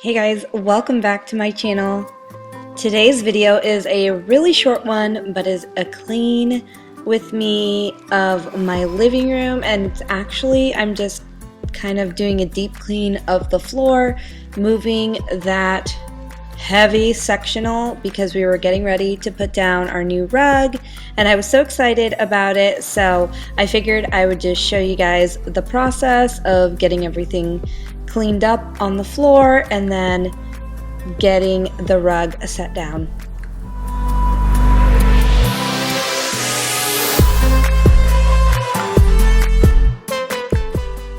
Hey guys, welcome back to my channel. Today's video is a really short one, but is a clean with me of my living room, and actually I'm just kind of doing a deep clean of the floor, moving that heavy sectional because we were getting ready to put down our new rug and I was so excited about it, so I figured I would just show you guys the process of getting everything cleaned up on the floor and then getting the rug set down.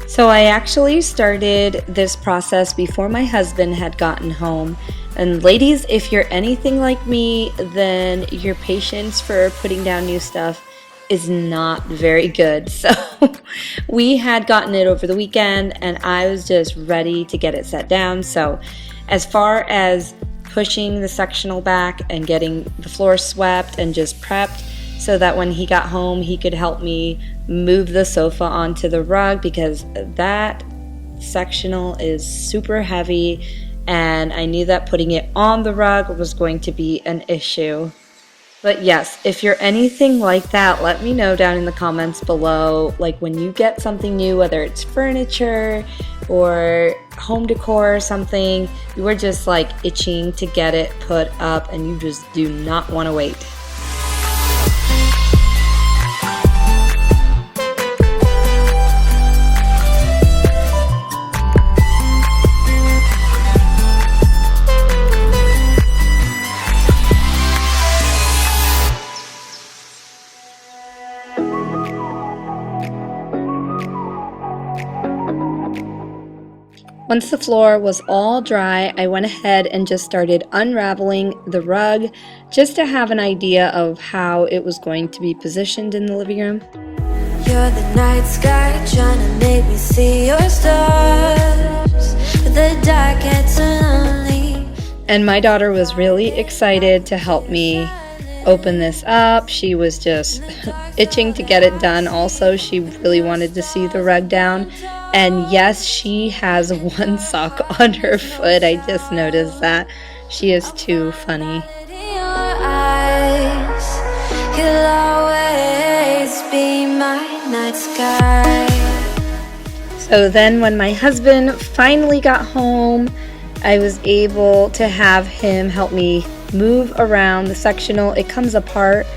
So I actually started this process before my husband had gotten home. And ladies, if you're anything like me, then your patience for putting down new stuff is not very good. So we had gotten it over the weekend and I was just ready to get it set down. So as far as pushing the sectional back and getting the floor swept and just prepped so that when he got home he could help me move the sofa onto the rug, because that sectional is super heavy and I knew that putting it on the rug was going to be an issue. But yes, if you're anything like that, let me know down in the comments below. Like when you get something new, whether it's furniture or home decor or something, you are just like itching to get it put up and you just do not want to wait. Once the floor was all dry, I went ahead and just started unraveling the rug just to have an idea of how it was going to be positioned in the living room. You're the night sky trying to make me see your stars, but the dark gets lonely. And my daughter was really excited to help me open this up. She was just itching to get it done. Also, she really wanted to see the rug down. And yes, she has one sock on her foot. I just noticed that. She is too funny. You'll always be my night sky. So then when my husband finally got home, I was able to have him help me move around the sectional. It comes apart,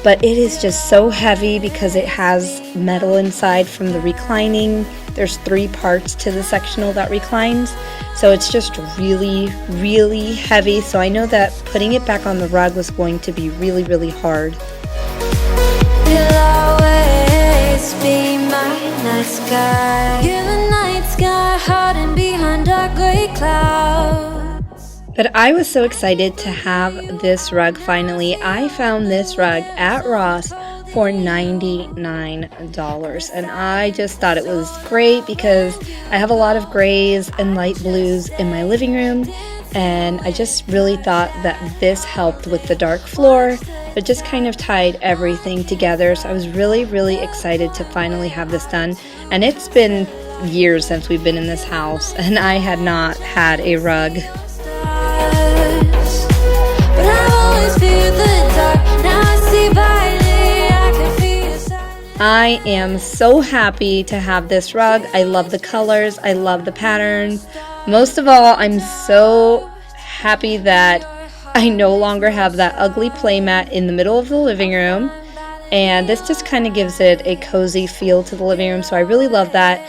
but it is just so heavy because it has metal inside from the reclining. There's 3 parts to the sectional that reclines, so it's just really, really heavy. So I know that putting it back on the rug was going to be really, really hard. You'll always be my night sky. You're the night sky hiding behind dark gray clouds. But I was so excited to have this rug finally. I found this rug at Ross for $99, and I just thought it was great because I have a lot of grays and light blues in my living room, and I just really thought that this helped with the dark floor, but just kind of tied everything together. So I was really, really excited to finally have this done. And it's been years since we've been in this house and I had not had a rug. I am so happy to have this rug. I love the colors, I love the patterns. Most of all, I'm so happy that I no longer have that ugly playmat in the middle of the living room, and this just kind of gives it a cozy feel to the living room, so I really love that.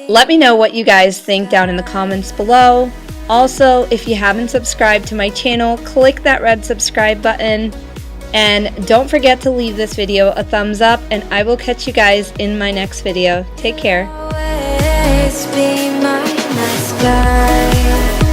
Let me know what you guys think down in the comments below. Also, if you haven't subscribed to my channel, click that red subscribe button. And don't forget to leave this video a thumbs up, and I will catch you guys in my next video. Take care. Always be my night sky.